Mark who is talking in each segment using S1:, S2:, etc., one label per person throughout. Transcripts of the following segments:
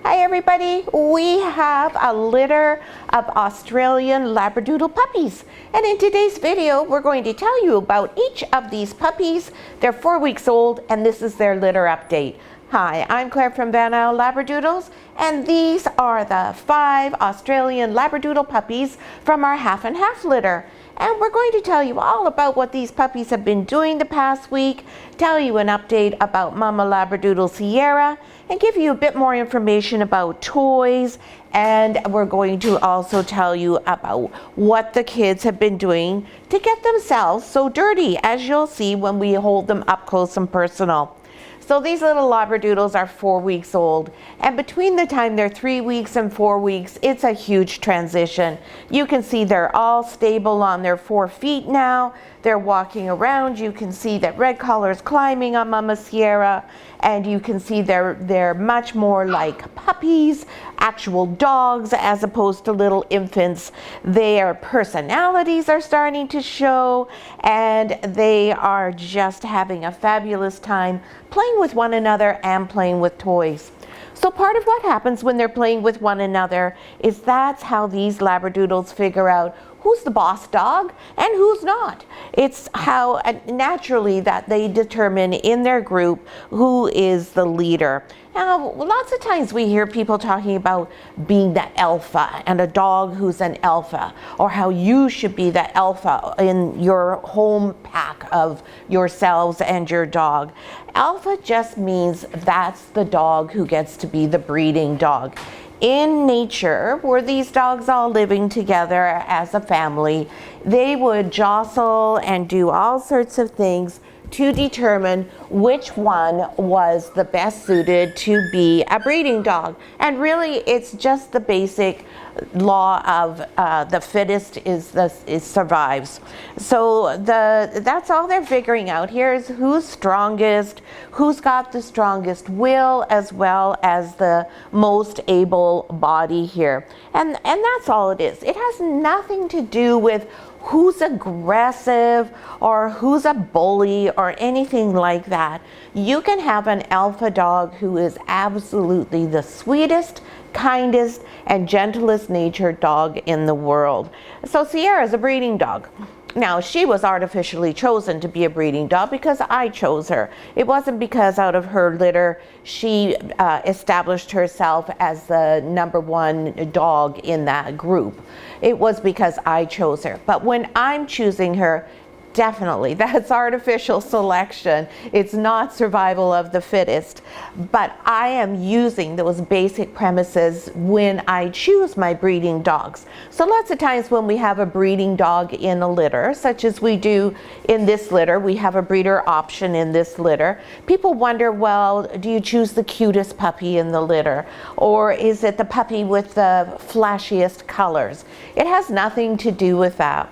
S1: Hi everybody, we have a litter of Australian Labradoodle puppies, and in today's video we're going to tell you about each of these puppies. They're 4 weeks old and this is their litter update. Hi, I'm Claire from Isle Labradoodles, and these are the 5 Australian Labradoodle puppies from our half and half litter. And we're going to tell you all about what these puppies have been doing the past week, tell you an update about Mama Labradoodle Sierra, and give you a bit more information about toys. And we're going to also tell you about what the kids have been doing to get themselves so dirty, as you'll see when we hold them up close and personal. So these little Labradoodles are 4 weeks old, and between the time they're 3 weeks and 4 weeks, it's a huge transition. You can see they're all stable on their 4 feet now. They're walking around. You can see that Red Collar's climbing on Mama Sierra, and you can see they're much more like puppies, actual dogs, as opposed to little infants. Their personalities are starting to show, and they are just having a fabulous time playing with one another and playing with toys. So part of what happens when they're playing with one another is that's how these Labradoodles figure out who's the boss dog and who's not. It's how naturally that they determine in their group who is the leader. Now, lots of times we hear people talking about being the alpha and a dog who's an alpha, or how you should be the alpha in your home pack of yourselves and your dog. Alpha just means that's the dog who gets to be the breeding dog. In nature, were these dogs all living together as a family, they would jostle and do all sorts of things to determine which one was the best suited to be a breeding dog. And really, it's just the basic law of the fittest survives. So that's all they're figuring out here is who's strongest, who's got the strongest will, as well as the most able body here. And that's all it is. It has nothing to do with who's aggressive or who's a bully or anything like that. You can have an alpha dog who is absolutely the sweetest, kindest, and gentlest natured dog in the world. So Sierra's a breeding dog. Now, she was artificially chosen to be a breeding dog because I chose her. It wasn't because out of her litter she established herself as the #1 dog in that group. It was because I chose her. But when I'm choosing her, definitely, that's artificial selection. It's not survival of the fittest. But I am using those basic premises when I choose my breeding dogs. So lots of times when we have a breeding dog in a litter, such as we do in this litter, we have a breeder option in this litter, people wonder, well, do you choose the cutest puppy in the litter? Or is it the puppy with the flashiest colors? It has nothing to do with that.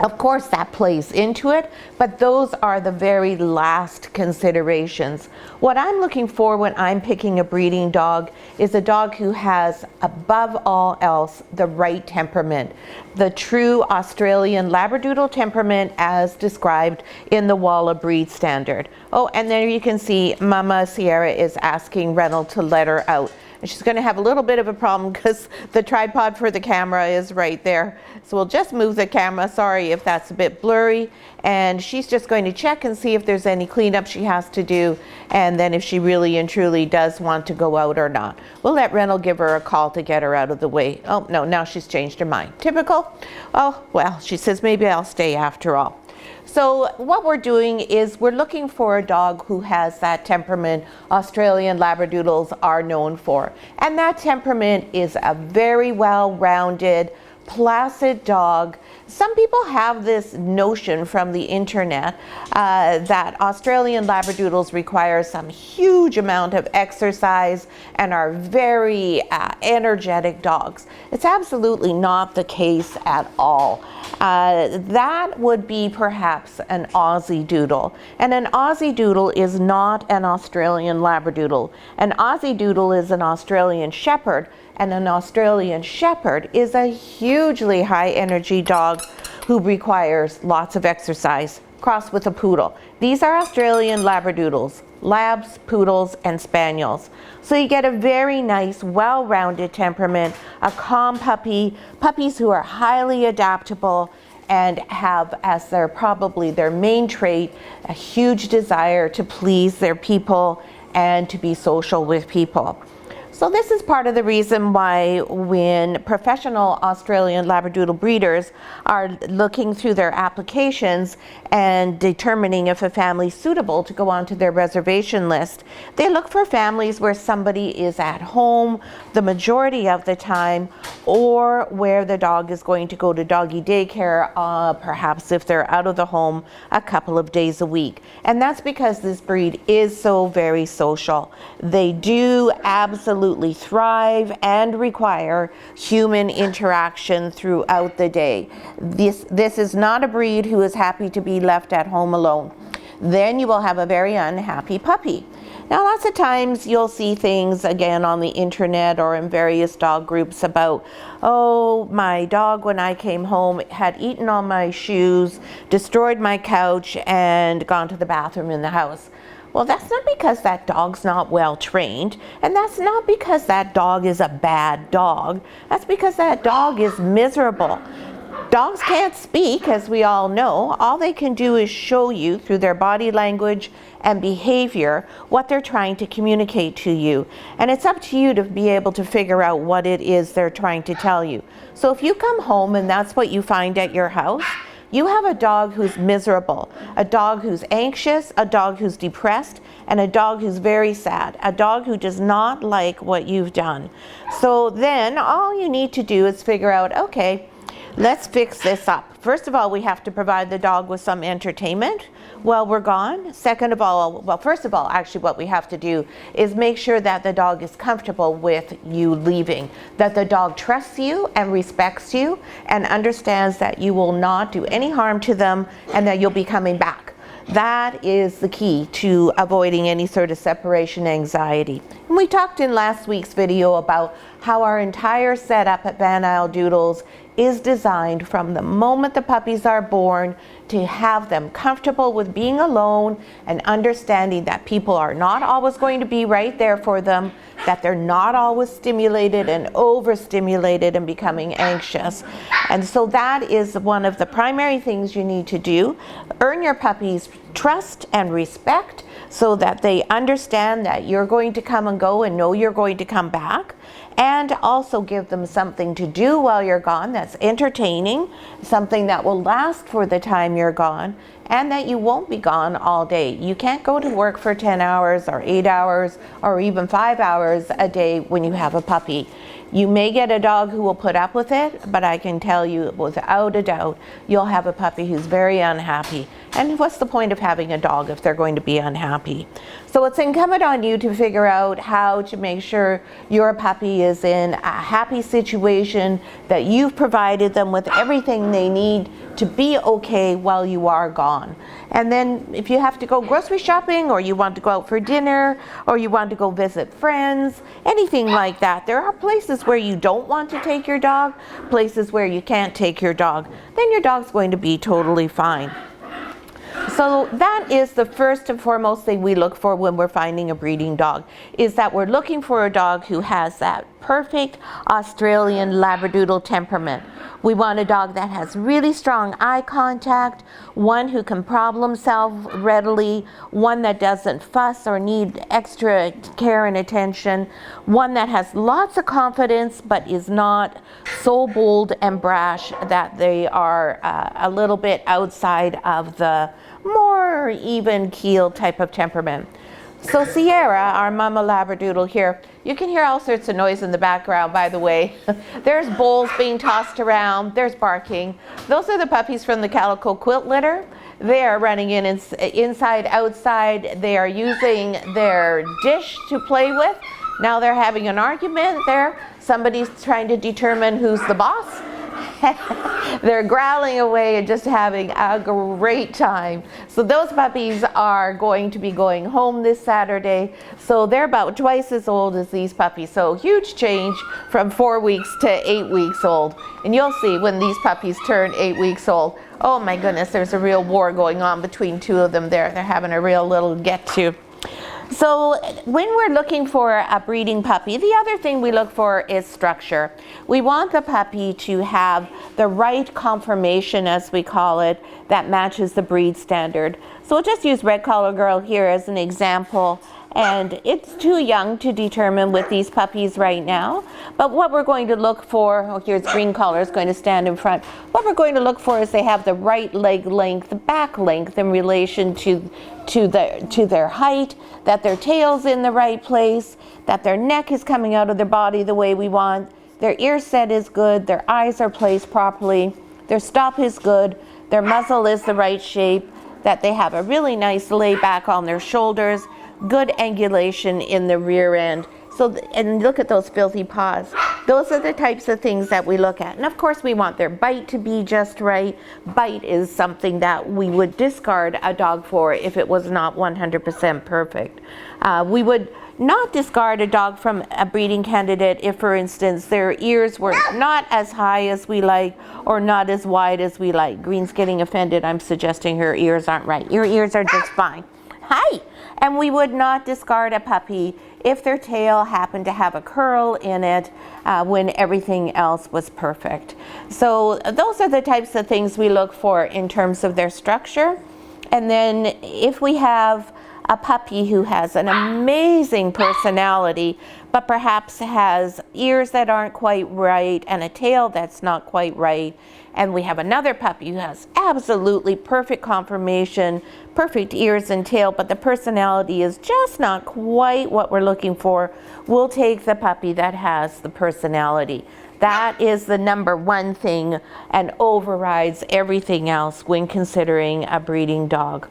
S1: Of course, that plays into it, but those are the very last considerations. What I'm looking for when I'm picking a breeding dog is a dog who has, above all else, the right temperament, the true Australian Labradoodle temperament as described in the Walla Breed Standard. Oh, and there you can see Mama Sierra is asking Reynold to let her out. And she's going to have a little bit of a problem because the tripod for the camera is right there. So we'll just move the camera. Sorry if that's a bit blurry. And she's just going to check and see if there's any cleanup she has to do, and then if she really and truly does want to go out or not. We'll let Reynold give her a call to get her out of the way. Oh, no, now she's changed her mind. Typical. Oh, well, she says maybe I'll stay after all. So what we're doing is we're looking for a dog who has that temperament Australian Labradoodles are known for. And that temperament is a very well-rounded, placid dog. Some people have this notion from the internet that Australian Labradoodles require some huge amount of exercise and are very energetic dogs. It's absolutely not the case at all. That would be perhaps an Aussie Doodle. And an Aussie Doodle is not an Australian Labradoodle. An Aussie Doodle is an Australian Shepherd, and an Australian Shepherd is a hugely high energy dog who requires lots of exercise, crossed with a poodle. These are Australian Labradoodles. Labs, Poodles, and Spaniels. So you get a very nice, well-rounded temperament, a calm puppy, puppies who are highly adaptable and have as probably their main trait a huge desire to please their people and to be social with people. So this is part of the reason why when professional Australian Labradoodle breeders are looking through their applications and determining if a family is suitable to go onto their reservation list, they look for families where somebody is at home the majority of the time, or where the dog is going to go to doggy daycare, perhaps if they're out of the home a couple of days a week. And that's because this breed is so very social. They do absolutely thrive and require human interaction throughout the day. This is not a breed who is happy to be left at home alone. Then you will have a very unhappy puppy. Now, lots of times you'll see things again on the internet or in various dog groups about, oh, my dog when I came home had eaten all my shoes, destroyed my couch, and gone to the bathroom in the house. Well, that's not because that dog's not well trained, and that's not because that dog is a bad dog. That's because that dog is miserable. Dogs can't speak, as we all know. All they can do is show you through their body language and behavior what they're trying to communicate to you. And it's up to you to be able to figure out what it is they're trying to tell you. So if you come home and that's what you find at your house, you have a dog who's miserable, a dog who's anxious, a dog who's depressed, and a dog who's very sad, a dog who does not like what you've done. So then all you need to do is figure out, okay, let's fix this up. First of all, we have to provide the dog with some entertainment while we're gone. Second of all, well, first of all, actually what we have to do is make sure that the dog is comfortable with you leaving, that the dog trusts you and respects you and understands that you will not do any harm to them and that you'll be coming back. That is the key to avoiding any sort of separation anxiety. And we talked in last week's video about how our entire setup at Isle Doodles is designed from the moment the puppies are born to have them comfortable with being alone and understanding that people are not always going to be right there for them, that they're not always stimulated and overstimulated and becoming anxious. And so that is one of the primary things you need to do. Earn your puppy's trust and respect so that they understand that you're going to come and go and know you're going to come back. And also give them something to do while you're gone that's entertaining, something that will last for the time you're gone, and that you won't be gone all day. You can't go to work for 10 hours or 8 hours or even 5 hours a day when you have a puppy. You may get a dog who will put up with it, but I can tell you without a doubt, you'll have a puppy who's very unhappy. And what's the point of having a dog if they're going to be unhappy? So it's incumbent on you to figure out how to make sure your puppy is in a happy situation, that you've provided them with everything they need to be okay while you are gone. And then if you have to go grocery shopping, or you want to go out for dinner, or you want to go visit friends, anything like that, there are places where you don't want to take your dog, places where you can't take your dog, then your dog's going to be totally fine. So that is the first and foremost thing we look for when we're finding a breeding dog, is that we're looking for a dog who has that perfect Australian Labradoodle temperament. We want a dog that has really strong eye contact, one who can problem solve readily, one that doesn't fuss or need extra care and attention, one that has lots of confidence but is not so bold and brash that they are a little bit outside of the more even keel type of temperament. So Sierra, our mama Labradoodle here, you can hear all sorts of noise in the background, by the way. There's bowls being tossed around, there's barking. Those are the puppies from the calico quilt litter. They are running inside, outside. They are using their dish to play with. Now they're having an argument there. Somebody's trying to determine who's the boss. They're growling away and just having a great time. So those puppies are going to be going home this Saturday. So they're about twice as old as these puppies. So huge change from 4 weeks to 8 weeks old. And you'll see when these puppies turn 8 weeks old, oh my goodness, there's a real war going on between two of them there. They're having a real little get to. So when we're looking for a breeding puppy, the other thing we look for is structure. We want the puppy to have the right conformation, as we call it, that matches the breed standard. So we'll just use Red Collar Girl here as an example. And it's too young to determine with these puppies right now. But what we're going to look for, oh, here's Green Collar is going to stand in front. What we're going to look for is they have the right leg length, back length in relation to their height, that their tail's in the right place, that their neck is coming out of their body the way we want, their ear set is good, their eyes are placed properly, their stop is good, their muzzle is the right shape, that they have a really nice lay back on their shoulders, good angulation in the rear end. So, and look at those filthy paws. Those are the types of things that we look at. And of course we want their bite to be just right. Bite is something that we would discard a dog for if it was not 100% perfect. We would not discard a dog from a breeding candidate if, for instance, their ears were not as high as we like or not as wide as we like. Green's getting offended. I'm suggesting her ears aren't right. Your ears are just fine. Hi! And we would not discard a puppy if their tail happened to have a curl in it when everything else was perfect. So those are the types of things we look for in terms of their structure. And then if we have a puppy who has an amazing personality, but perhaps has ears that aren't quite right and a tail that's not quite right, and we have another puppy who has absolutely perfect conformation, perfect ears and tail, but the personality is just not quite what we're looking for, we'll take the puppy that has the personality. That is the number one thing and overrides everything else when considering a breeding dog.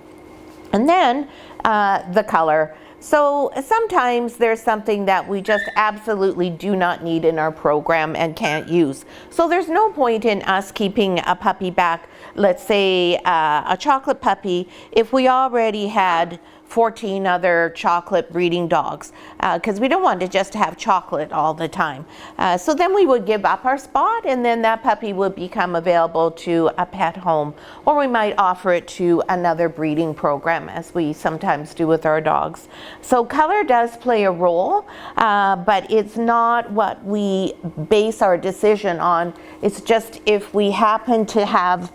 S1: And then the color. So sometimes there's something that we just absolutely do not need in our program and can't use. So there's no point in us keeping a puppy back, let's say a chocolate puppy, if we already had 14 other chocolate breeding dogs, because we don't want to just have chocolate all the time. So then we would give up our spot, and then that puppy would become available to a pet home, or we might offer it to another breeding program, as we sometimes do with our dogs. So color does play a role, but it's not what we base our decision on. It's just if we happen to have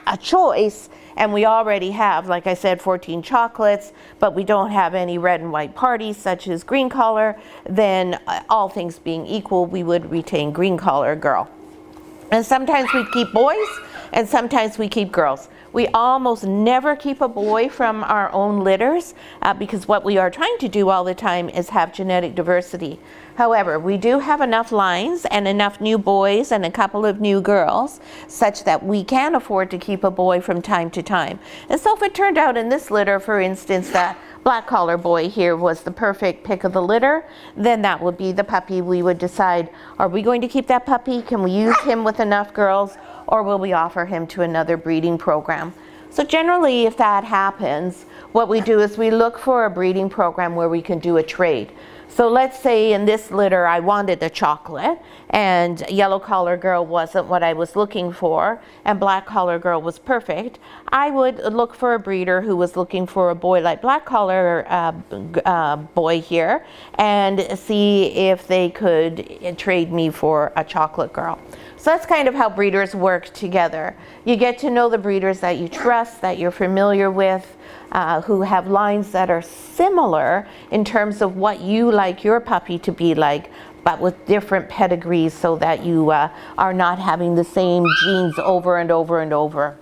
S1: a choice, and we already have, like I said, 14 chocolates, but we don't have any red and white parties such as Green Collar, then all things being equal, we would retain Green Collar Girl. And sometimes we keep boys, and sometimes we keep girls. We almost never keep a boy from our own litters because what we are trying to do all the time is have genetic diversity. However, we do have enough lines and enough new boys and a couple of new girls such that we can afford to keep a boy from time to time. And so if it turned out in this litter, for instance, that black collar boy here was the perfect pick of the litter, then that would be the puppy we would decide, are we going to keep that puppy? Can we use him with enough girls? Or will we offer him to another breeding program? So generally, if that happens, what we do is we look for a breeding program where we can do a trade. So let's say in this litter I wanted a chocolate and Yellow Collar Girl wasn't what I was looking for and Black Collar Girl was perfect. I would look for a breeder who was looking for a boy like Black Collar boy here and see if they could trade me for a chocolate girl. So that's kind of how breeders work together. You get to know the breeders that you trust, that you're familiar with, who have lines that are similar in terms of what you like your puppy to be like, but with different pedigrees so that you are not having the same genes over and over and over.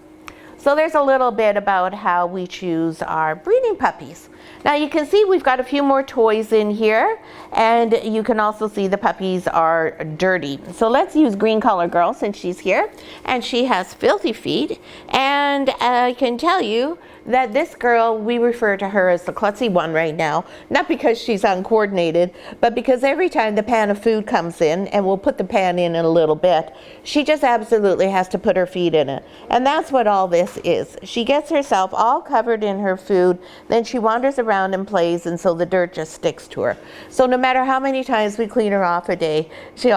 S1: So there's a little bit about how we choose our breeding puppies. Now you can see we've got a few more toys in here, and you can also see the puppies are dirty. So let's use Green Collar Girl since she's here, and she has filthy feet, and I can tell you that this girl, we refer to her as the klutzy one right now, not because she's uncoordinated, but because every time the pan of food comes in, and we'll put the pan in a little bit, she just absolutely has to put her feet in it. And that's what all this is. She gets herself all covered in her food, then she wanders around and plays, and so the dirt just sticks to her. So no matter how many times we clean her off a day, she's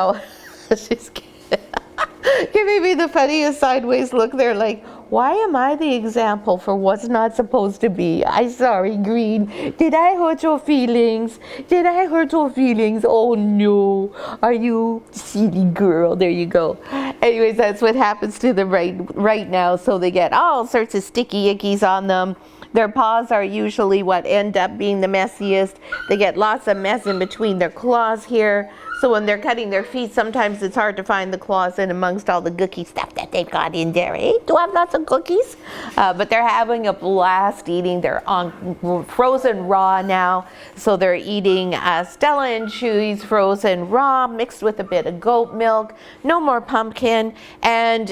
S1: giving me the funniest sideways look there like, Why am I the example for what's not supposed to be? I'm sorry, Green. Did I hurt your feelings? Did I hurt your feelings? Oh no. Are you silly girl? There you go. Anyways, that's what happens to them right now. So they get all sorts of sticky ickies on them. Their paws are usually what end up being the messiest. They get lots of mess in between their claws here. So when they're cutting their feet, sometimes it's hard to find the claws in amongst all the gooky stuff that they've got in there. Eh? Do I have lots of cookies? But they're having a blast eating. They're on frozen raw now. So they're eating Stella and Chewy's frozen raw mixed with a bit of goat milk. No more pumpkin. And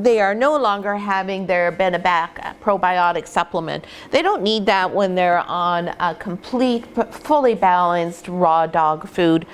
S1: they are no longer having their Benebac probiotic supplement. They don't need that when they're on a complete, fully balanced raw dog food.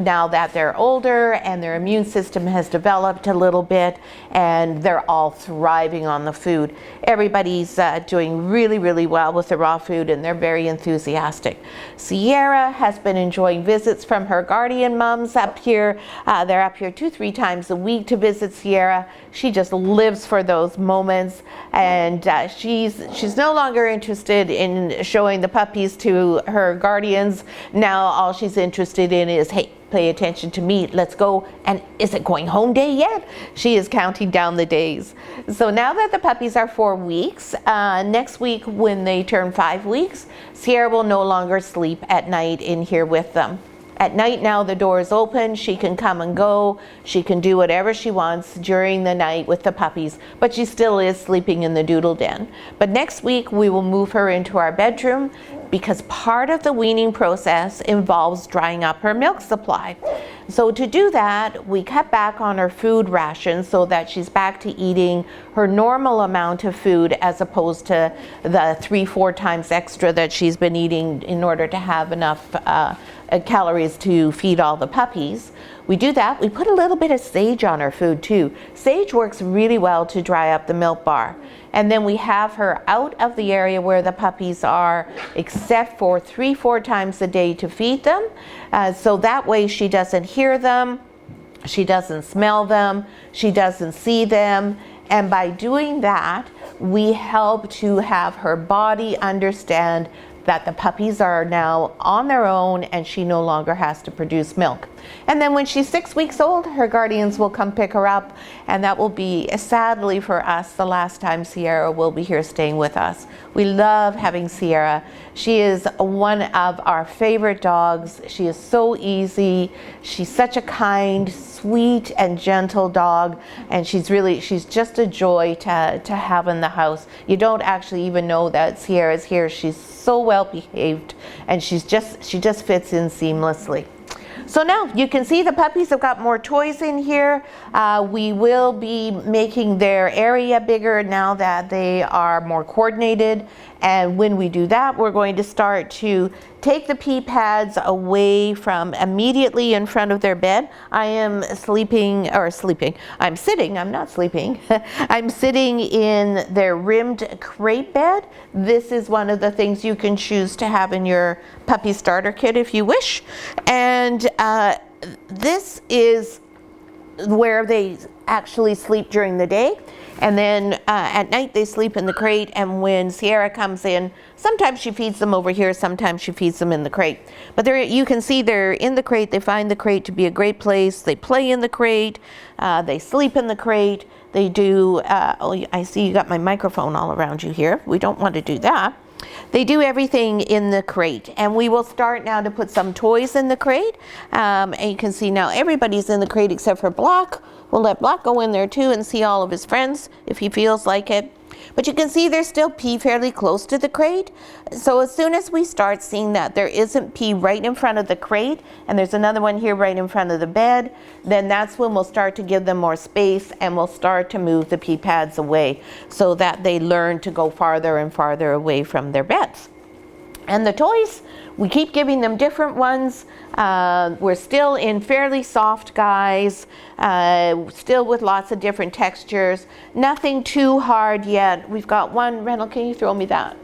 S1: Now that they're older and their immune system has developed a little bit and they're all thriving on the food. Everybody's doing really, really well with the raw food and they're very enthusiastic. Sierra has been enjoying visits from her guardian moms up here. They're up here 2-3 times a week to visit Sierra. She just lives for those moments, and she's no longer interested in showing the puppies to her guardians. Now all she's interested in is, hey, pay attention to me, let's go, and is it going home day yet? She is counting down the days. So now that the puppies are 4 weeks, next week when they turn 5 weeks, Sierra will no longer sleep at night in here with them. At night now the door is open, she can come and go, she can do whatever she wants during the night with the puppies, but she still is sleeping in the doodle den. But next week we will move her into our bedroom because part of the weaning process involves drying up her milk supply. So to do that, we cut back on her food ration so that she's back to eating her normal amount of food as opposed to the 3-4 times extra that she's been eating in order to have enough calories to feed all the puppies. We do that. We put a little bit of sage on her food too. Sage works really well to dry up the milk bar. And then we have her out of the area where the puppies are, except for 3-4 times a day to feed them. So that way she doesn't hear them, she doesn't smell them, she doesn't see them. And by doing that, we help to have her body understand that the puppies are now on their own and she no longer has to produce milk. And then when she's 6 weeks old, her guardians will come pick her up, and that will be, sadly for us, the last time Sierra will be here staying with us. We love having Sierra. She is one of our favorite dogs. She is so easy. She's such a kind, sweet, and gentle dog, and she's just a joy to have in the house. You don't actually even know that Sierra's here. She's so well behaved, and she just fits in seamlessly. So now you can see the puppies have got more toys in here. We will be making their area bigger now that they are more coordinated. And when we do that, we're going to start to take the pee pads away from immediately in front of their bed. I'm sitting, I'm not sleeping. I'm sitting in their rimmed crate bed. This is one of the things you can choose to have in your puppy starter kit if you wish. And this is where they actually sleep during the day. And then at night they sleep in the crate, and when Sierra comes in, sometimes she feeds them over here, sometimes she feeds them in the crate. But you can see they're in the crate. They find the crate to be a great place. They play in the crate. They sleep in the crate. They do, I see you got my microphone all around you here. We don't want to do that. They do everything in the crate, and we will start now to put some toys in the crate. And you can see now everybody's in the crate except for Block. We'll let Block go in there too and see all of his friends if he feels like it. But you can see there's still pee fairly close to the crate. So as soon as we start seeing that there isn't pee right in front of the crate, and there's another one here right in front of the bed, then that's when we'll start to give them more space, and we'll start to move the pee pads away so that they learn to go farther and farther away from their beds. And the toys, We keep giving them different ones. We're still in fairly soft guys, still with lots of different textures. Nothing too hard yet. We've got one, Reynold, can you throw me that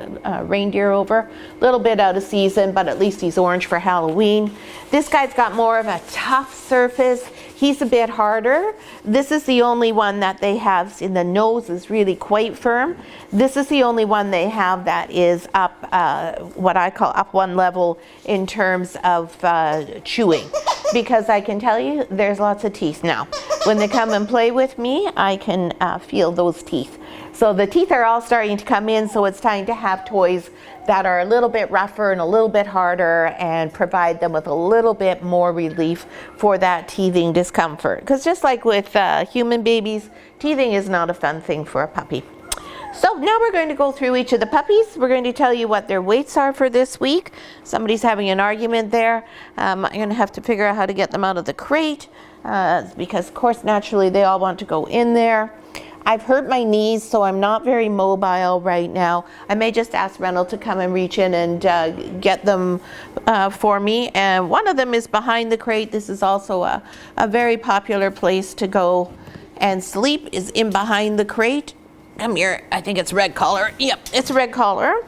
S1: reindeer over? A little bit out of season, but at least he's orange for Halloween. This guy's got more of a tough surface. He's a bit harder. This is the only one that they have in the nose is really quite firm. This is the only one they have that is up, what I call up one level in terms of chewing. Because I can tell you, there's lots of teeth now. When they come and play with me, I can feel those teeth. So the teeth are all starting to come in, so it's time to have toys that are a little bit rougher and a little bit harder and provide them with a little bit more relief for that teething discomfort. Because just like with human babies, teething is not a fun thing for a puppy. So now we're going to go through each of the puppies. We're going to tell you what their weights are for this week. Somebody's having an argument there. I'm going to have to figure out how to get them out of the crate because, of course, naturally they all want to go in there. I've hurt my knees, so I'm not very mobile right now. I may just ask Reynold to come and reach in and get them for me. And one of them is behind the crate. This is also a very popular place to go and sleep, is in behind the crate. Come here, I think it's red collar. Yep, it's red collar.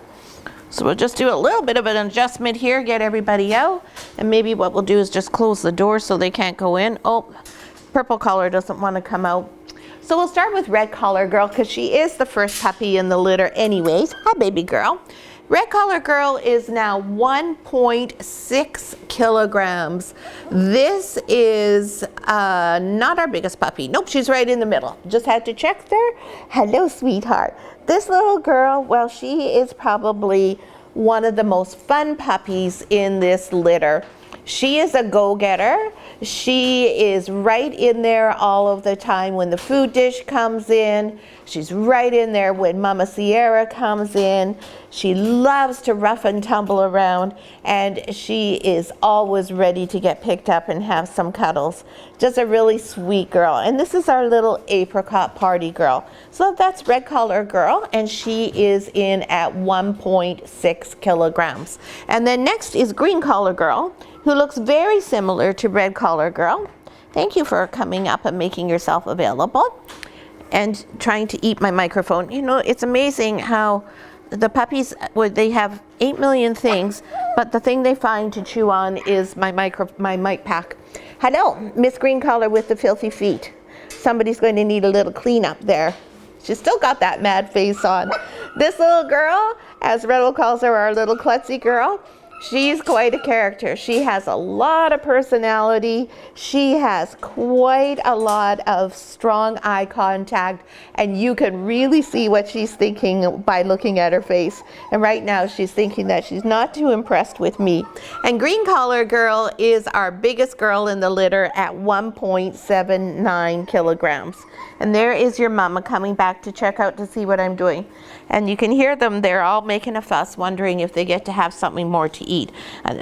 S1: So we'll just do a little bit of an adjustment here, get everybody out. And maybe what we'll do is just close the door so they can't go in. Oh, purple collar doesn't want to come out. So we'll start with Red Collar Girl because she is the first puppy in the litter anyways. Hi, baby girl. Red Collar Girl is now 1.6 kilograms. This is not our biggest puppy. Nope, she's right in the middle. Just had to check there. Hello, sweetheart. This little girl, well, she is probably one of the most fun puppies in this litter. She is a go-getter. She is right in there all of the time when the food dish comes in. She's right in there when Mama Sierra comes in. She loves to rough and tumble around, and she is always ready to get picked up and have some cuddles. Just a really sweet girl. And this is our little apricot party girl. So that's Red Collar Girl, and she is in at 1.6 kilograms. And then next is Green Collar Girl, who looks very similar to Red Collar Girl. Thank you for coming up and making yourself available and trying to eat my microphone. You know, it's amazing how the puppies, they have 8 million things, but the thing they find to chew on is my mic pack. Hello, Miss Green Collar with the filthy feet. Somebody's going to need a little cleanup there. She's still got that mad face on. This little girl, as Reynold calls her, our little klutzy girl, she's quite a character. She has a lot of personality. She has quite a lot of strong eye contact, and you can really see what she's thinking by looking at her face. And right now she's thinking that she's not too impressed with me. And Green Collar Girl is our biggest girl in the litter at 1.79 kilograms. And there is your mama coming back to check out to see what I'm doing. And you can hear them, they're all making a fuss, wondering if they get to have something more to eat.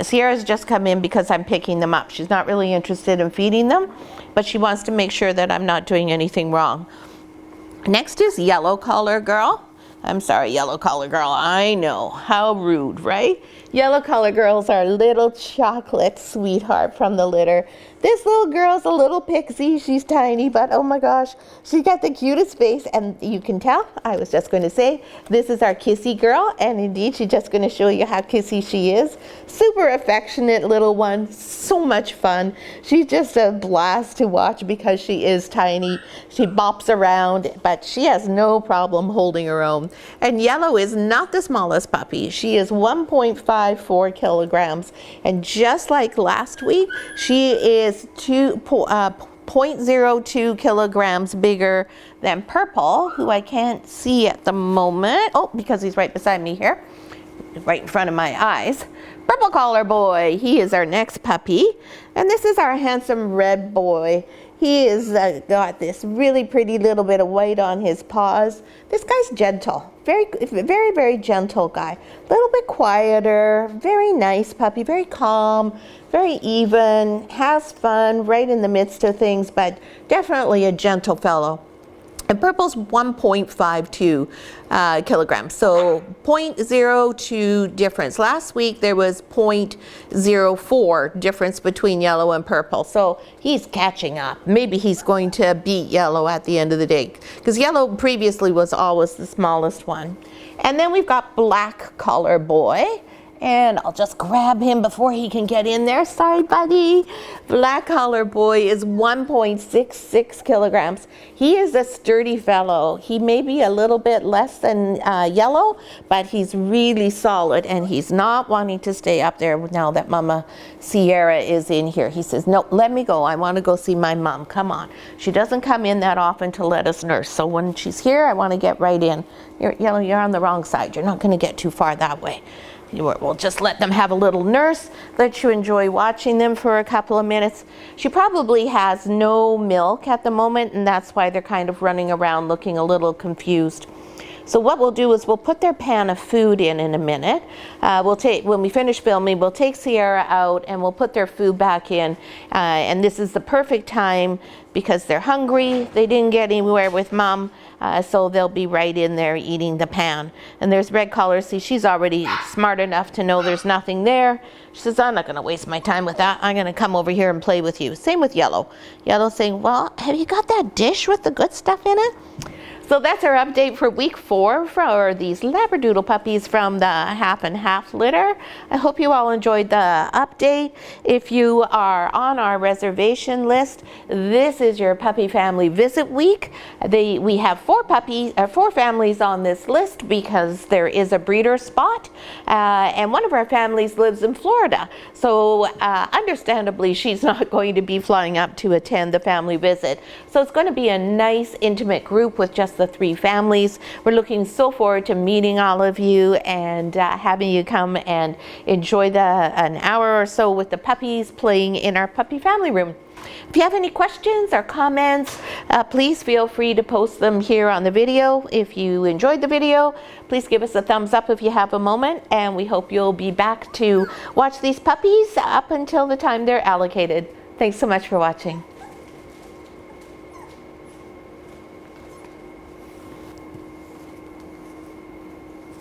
S1: Sierra's just come in because I'm picking them up. She's not really interested in feeding them, but she wants to make sure that I'm not doing anything wrong. Next is Yellow Collar Girl. I'm sorry, Yellow Collar Girl, I know, how rude, right? Yellow Collar Girl's our little chocolate sweetheart from the litter. This little girl's a little pixie. She's tiny, but oh my gosh, she's got the cutest face, and you can tell, I was just going to say, this is our kissy girl, and indeed she's just going to show you how kissy she is. Super affectionate little one, so much fun. She's just a blast to watch because she is tiny. She bops around, but she has no problem holding her own. And Yellow is not the smallest puppy. She is 1.54 kilograms, and just like last week, she is 0.02 kilograms bigger than Purple, who I can't see at the moment. Oh, because he's right beside me here, right in front of my eyes. Purple Collar Boy, he is our next puppy. And this is our handsome red boy. He is got this really pretty little bit of white on his paws. This guy's gentle, very, very gentle guy. A little bit quieter, very nice puppy, very calm, very even, has fun right in the midst of things, but definitely a gentle fellow. And purple's 1.52 kilograms, so 0.02 difference. Last week there was 0.04 difference between yellow and purple, so he's catching up. Maybe he's going to beat yellow at the end of the day, because yellow previously was always the smallest one. And then we've got black collar boy. And I'll just grab him before he can get in there. Sorry, buddy. Black collar boy is 1.66 kilograms. He is a sturdy fellow. He may be a little bit less than yellow, but he's really solid, and he's not wanting to stay up there now that Mama Sierra is in here. He says, no, let me go. I want to go see my mom. Come on. She doesn't come in that often to let us nurse. So when she's here, I want to get right in. Yellow, you're on the wrong side. You're not going to get too far that way. We'll just let them have a little nurse, let you enjoy watching them for a couple of minutes. She probably has no milk at the moment, and that's why they're kind of running around looking a little confused. So what we'll do is we'll put their pan of food in a minute. When we finish filming, we'll take Sierra out and we'll put their food back in. And this is the perfect time because they're hungry. They didn't get anywhere with Mom, so they'll be right in there eating the pan. And there's red collar. See, she's already smart enough to know there's nothing there. She says, I'm not going to waste my time with that. I'm going to come over here and play with you. Same with yellow. Yellow saying, well, have you got that dish with the good stuff in it? So that's our update for week 4 for these Labradoodle puppies from the half and half litter. I hope you all enjoyed the update. If you are on our reservation list, this is your puppy family visit week. We have 4 families on this list because there is a breeder spot, and one of our families lives in Florida. So understandably, she's not going to be flying up to attend the family visit. So it's going to be a nice intimate group with just the 3 families. We're looking so forward to meeting all of you and having you come and enjoy an hour or so with the puppies playing in our puppy family room. If you have any questions or comments, please feel free to post them here on the video. If you enjoyed the video, please give us a thumbs up if you have a moment, and we hope you'll be back to watch these puppies up until the time they're allocated. Thanks so much for watching.